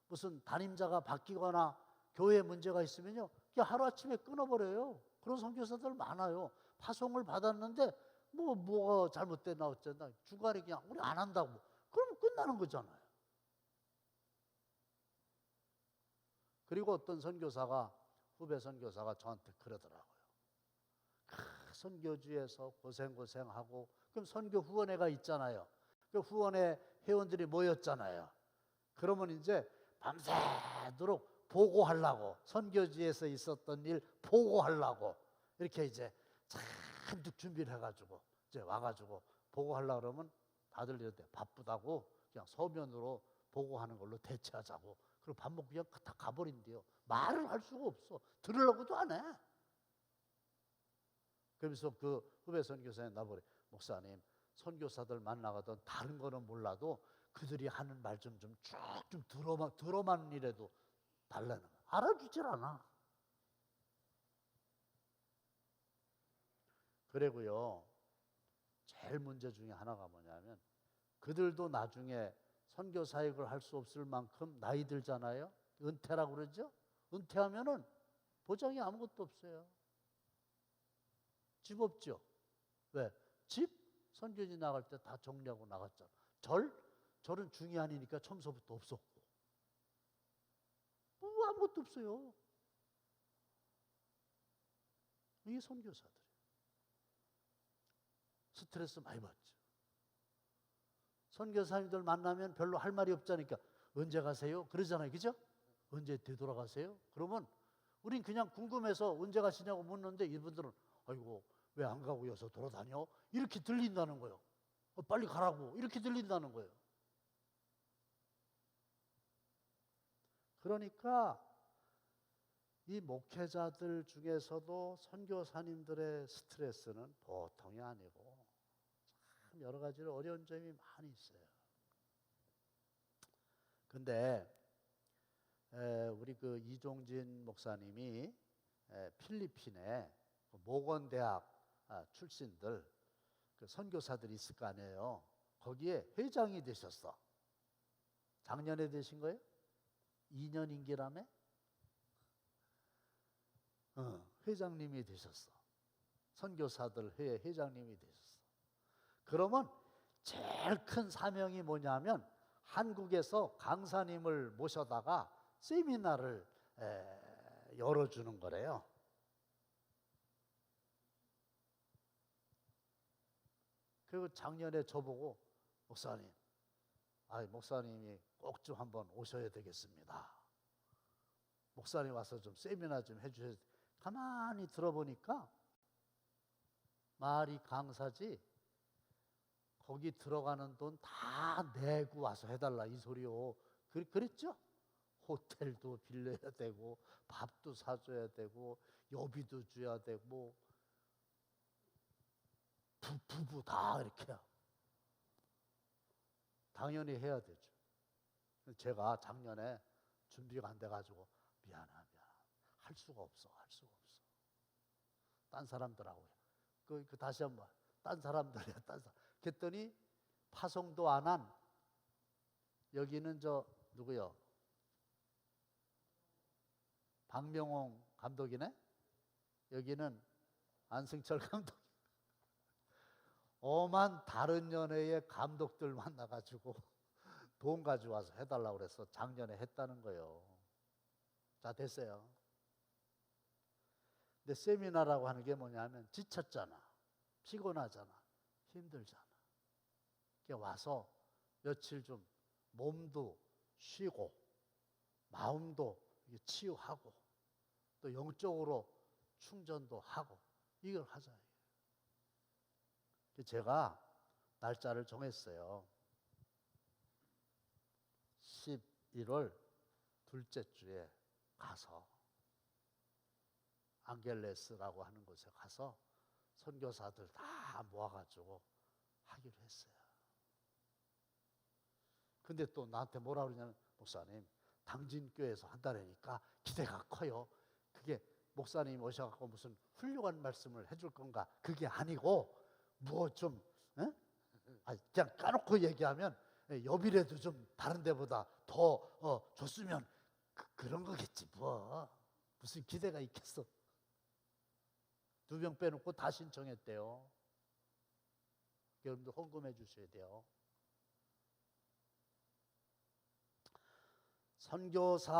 무슨 담임자가 바뀌거나 교회에 문제가 있으면요 그냥 하루아침에 끊어버려요. 그런 선교사들 많아요. 파송을 받았는데 뭐가 잘못됐나 어쨌나 중간에 그냥 우리 안 한다고 그러면 끝나는 거잖아요. 그리고 어떤 선교사가, 후배 선교사가 저한테 그러더라고요. 선교지에서 고생하고 그럼 선교 후원회가 있잖아요. 그 후원회 회원들이 모였잖아요. 그러면 이제 밤새도록 보고하려고, 선교지에서 있었던 일 보고하려고 이렇게 이제 잔뜩 준비를 해가지고 이제 와가지고 보고하려고 그러면 다들 이럴 때 바쁘다고 그냥 서면으로 보고하는 걸로 대체하자고. 그리고 밥 먹고 그냥 다 가버린대요. 말을 할 수가 없어. 들으려고도 안 해. 그러면서 그 후배 선교사님 나보래, 목사님 선교사들 만나가던 다른 거는 몰라도 그들이 하는 말 좀 쭉 좀 들어만 이래도 달라는 거야. 알아주질 않아. 그리고요 제일 문제 중에 하나가 뭐냐면 그들도 나중에 선교 사역을 할 수 없을 만큼 나이 들잖아요. 은퇴라고 그러죠. 은퇴하면은 보장이 아무것도 없어요. 집 없죠. 왜? 집 선교지 나갈 때 다 정리하고 나갔잖아. 절은 중요하니까 처음서부터 없었고. 뭐 아무것도 없어요. 이게 선교사들이에요. 스트레스 많이 받죠. 선교사님들 만나면 별로 할 말이 없자니까 언제 가세요? 그러잖아요. 그죠? 언제 되돌아가세요? 그러면 우린 그냥 궁금해서 언제 가시냐고 묻는데 이분들은 아이고 왜 안 가고 여기서 돌아다녀? 이렇게 들린다는 거예요. 빨리 가라고 이렇게 들린다는 거예요. 그러니까 이 목회자들 중에서도 선교사님들의 스트레스는 보통이 아니고 참 여러 가지로 어려운 점이 많이 있어요. 근데 우리 그 이종진 목사님이 필리핀에 모건 대학 출신들 그 선교사들이 있을 거 아니에요. 거기에 회장이 되셨어. 작년에 되신 거예요? 2년 임기라며? 회장님이 되셨어. 선교사들 회의 회장님이 되셨어. 그러면 제일 큰 사명이 뭐냐면 한국에서 강사님을 모셔다가 세미나를 열어주는 거래요. 그리고 작년에 저보고 목사님, 목사님이 꼭 좀 한번 오셔야 되겠습니다. 목사님 와서 좀 세미나 좀 해주셔야 돼. 가만히 들어보니까 말이 강사지 거기 들어가는 돈 다 내고 와서 해달라 이 소리요. 그랬죠? 호텔도 빌려야 되고 밥도 사줘야 되고 여비도 줘야 되고 부부 다 이렇게 당연히 해야 되죠. 제가 작년에 준비가 안 돼가지고 미안해. 할 수가 없어. 딴 사람들하고요. 그 다시 한번 딴 사람들이야. 그랬더니 파송도 안 한 여기는 저 누구요? 박명홍 감독이네. 여기는 안승철 감독. 엄한 다른 연예의 감독들 만나가지고 돈 가져와서 해달라고 그래서 작년에 했다는 거예요. 자, 됐어요. 근데 세미나라고 하는 게 뭐냐면 지쳤잖아. 피곤하잖아. 힘들잖아. 와서 며칠 좀 몸도 쉬고 마음도 치유하고 또 영적으로 충전도 하고 이걸 하자. 제가 날짜를 정했어요. 11월 둘째 주에 가서 앙겔레스라고 하는 곳에 가서 선교사들 다 모아가지고 하기로 했어요. 근데 또 나한테 뭐라 그러냐면 목사님 당진교회에서 한다니까 기대가 커요. 그게 목사님 오셔갖고 무슨 훌륭한 말씀을 해줄 건가? 그게 아니고 뭐 좀 그냥 까놓고 얘기하면 여비라도 좀 다른 데보다 더 줬으면 그런 거겠지 뭐. 무슨 기대가 있겠어. 2명 빼놓고 다 신청했대요. 여러분들 헌금해 주셔야 돼요. 선교사들을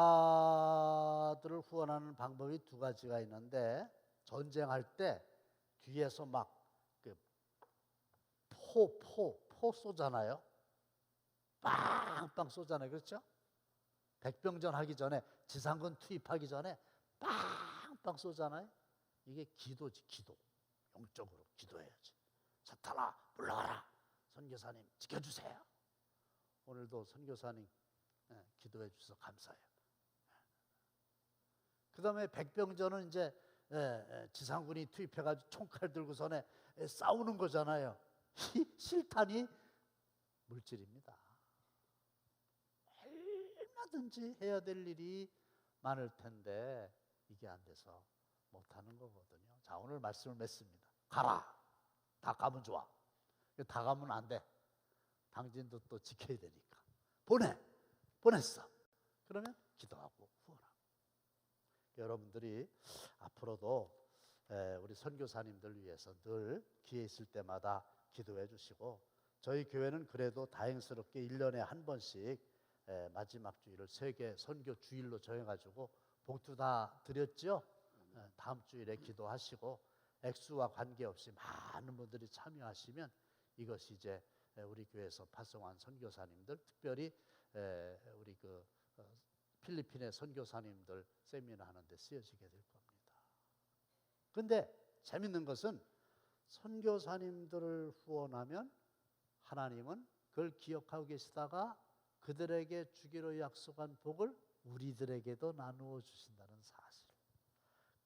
후원하는 방법이 2가지가 있는데 전쟁할 때 뒤에서 막 포 쏘잖아요. 빵빵 쏘잖아요. 그렇죠? 백병전 하기 전에 지상군 투입하기 전에 빵빵 쏘잖아요. 이게 기도지 기도. 영적으로 기도해야지. 사탄아 물러가라. 선교사님 지켜주세요. 오늘도 선교사님 기도해 주셔서 감사해요. 그 다음에 백병전은 이제 지상군이 투입해가지고 총칼 들고서는 싸우는 거잖아요. 실탄이 물질입니다. 얼마든지 해야 될 일이 많을 텐데 이게 안 돼서 못하는 거거든요. 자, 오늘 말씀을 맺습니다. 가라. 다 가면 좋아. 다 가면 안 돼. 당진도 또 지켜야 되니까. 보냈어. 그러면 기도하고 후원하고. 여러분들이 앞으로도 우리 선교사님들 위해서 늘 기회 있을 때마다 기도해 주시고, 저희 교회는 그래도 다행스럽게 1년에 한 번씩 마지막 주일을 세계 선교 주일로 정해가지고 봉투 다 드렸죠. 다음 주일에 기도하시고, 액수와 관계없이 많은 분들이 참여하시면 이것이 이제 우리 교회에서 파송한 선교사님들, 특별히 우리 필리핀의 선교사님들 세미나 하는데 쓰여지게 될 겁니다. 근데 재밌는 것은 선교사님들을 후원하면 하나님은 그걸 기억하고 계시다가 그들에게 주기로 약속한 복을 우리들에게도 나누어 주신다는 사실.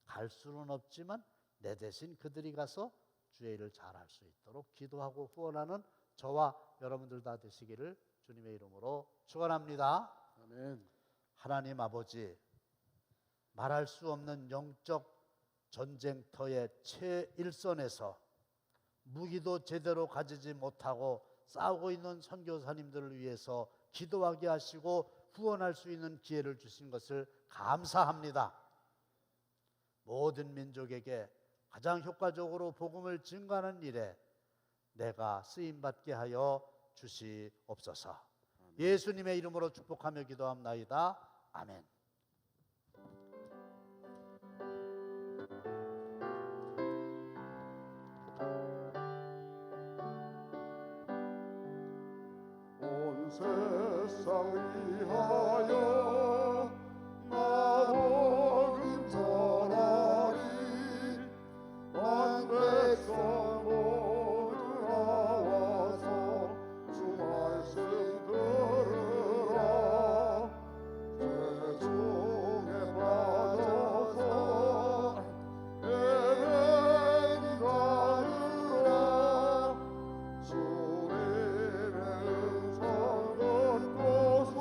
갈 수는 없지만 내 대신 그들이 가서 주의 일을 잘할 수 있도록 기도하고 후원하는 저와 여러분들 다 되시기를 주님의 이름으로 축원합니다. 아멘. 하나님 아버지, 말할 수 없는 영적 전쟁터의 최일선에서 무기도 제대로 가지지 못하고 싸우고 있는 선교사님들을 위해서 기도하게 하시고 후원할 수 있는 기회를 주신 것을 감사합니다. 모든 민족에게 가장 효과적으로 복음을 증거하는 일에 내가 쓰임받게 하여 주시옵소서. 예수님의 이름으로 축복하며 기도합나이다. 아멘. 온 세상 위하여 나 복음 전하리. 온 백성 모두 나와서 주 말씀 들으라. 죄중에 빠져서 예배는 가르라. 주님의 은총 걷고서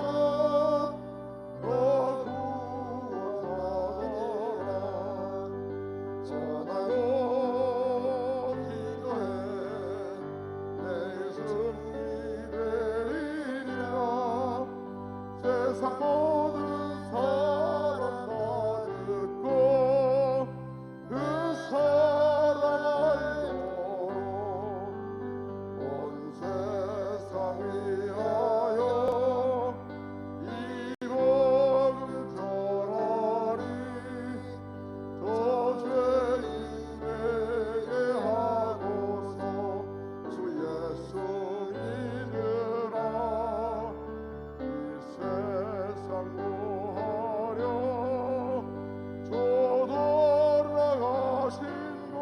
너 구원하더라. 전하고 기도해 내일 승리 되리라. 세상 모든 사람 다 듣고 그 사랑 알도록 온 세상 위하여 이 복음 전하리. 저 죄인에게 하고서 주 예수 믿으라. 이 세상 구하려 주 돌아가신 것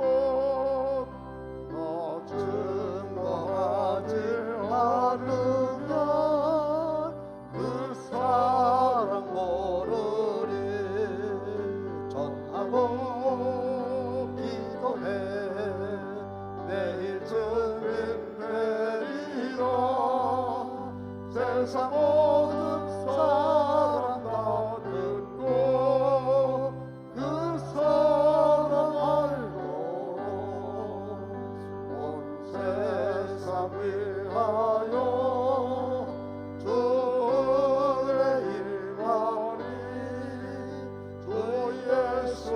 나 증거하지 않으면 그 사랑 모르리. 전하고 기도해 내일 증인되리라. 세상 모든 사람 다 듣고 그 사랑 알도록 온 세상 위하여 주의 일하리. 주 예수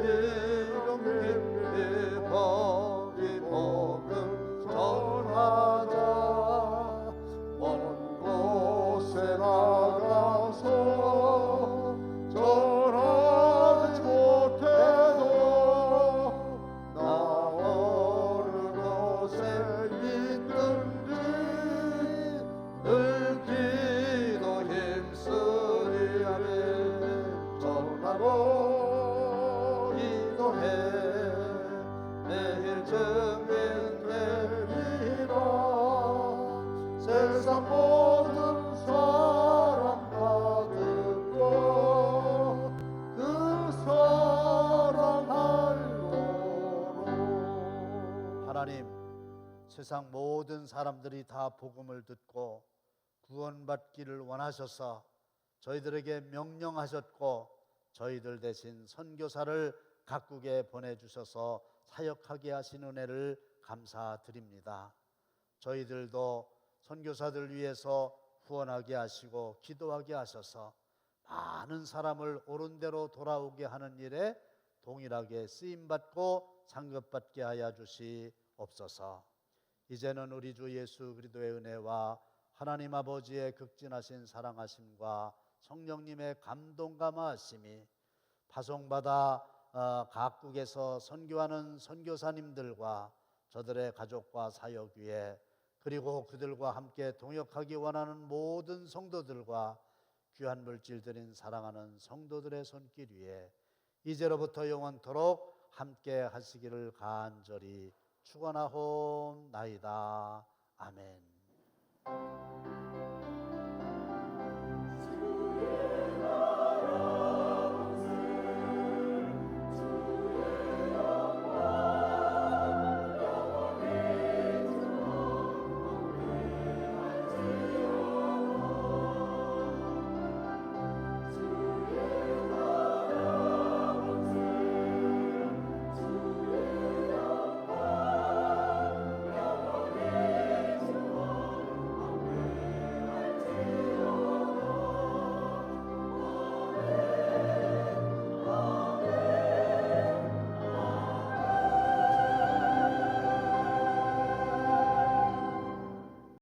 이름 믿고 이 복음 전하자. 먼 곳에 나가서 전하지 못해도 나 어느 곳에 있든지 늘 기도 힘쓰리. 아멘. 전하고 기도해 내일 증인되리라. 세상 모든 사람 다 듣고 그 사랑 알도록. 하나님, 세상 모든 사람들이 다 복음을 듣고 구원받기를 원하셔서 저희들에게 명령하셨고 저희들 대신 선교사를 각국에 보내주셔서 사역하게 하신 은혜를 감사드립니다. 저희들도 선교사들 위해서 후원하게 하시고 기도하게 하셔서 많은 사람을 옳은 대로 돌아오게 하는 일에 동일하게 쓰임받고 상급받게 하여 주시옵소서. 이제는 우리 주 예수 그리스도의 은혜와 하나님 아버지의 극진하신 사랑하심과 성령님의 감동 감화하심이 파송받아 각국에서 선교하는 선교사님들과 저들의 가족과 사역 위에, 그리고 그들과 함께 동역하기 원하는 모든 성도들과 귀한 물질들인 사랑하는 성도들의 손길 위에 이제로부터 영원토록 함께 하시기를 간절히 축원하옵나이다. 아멘.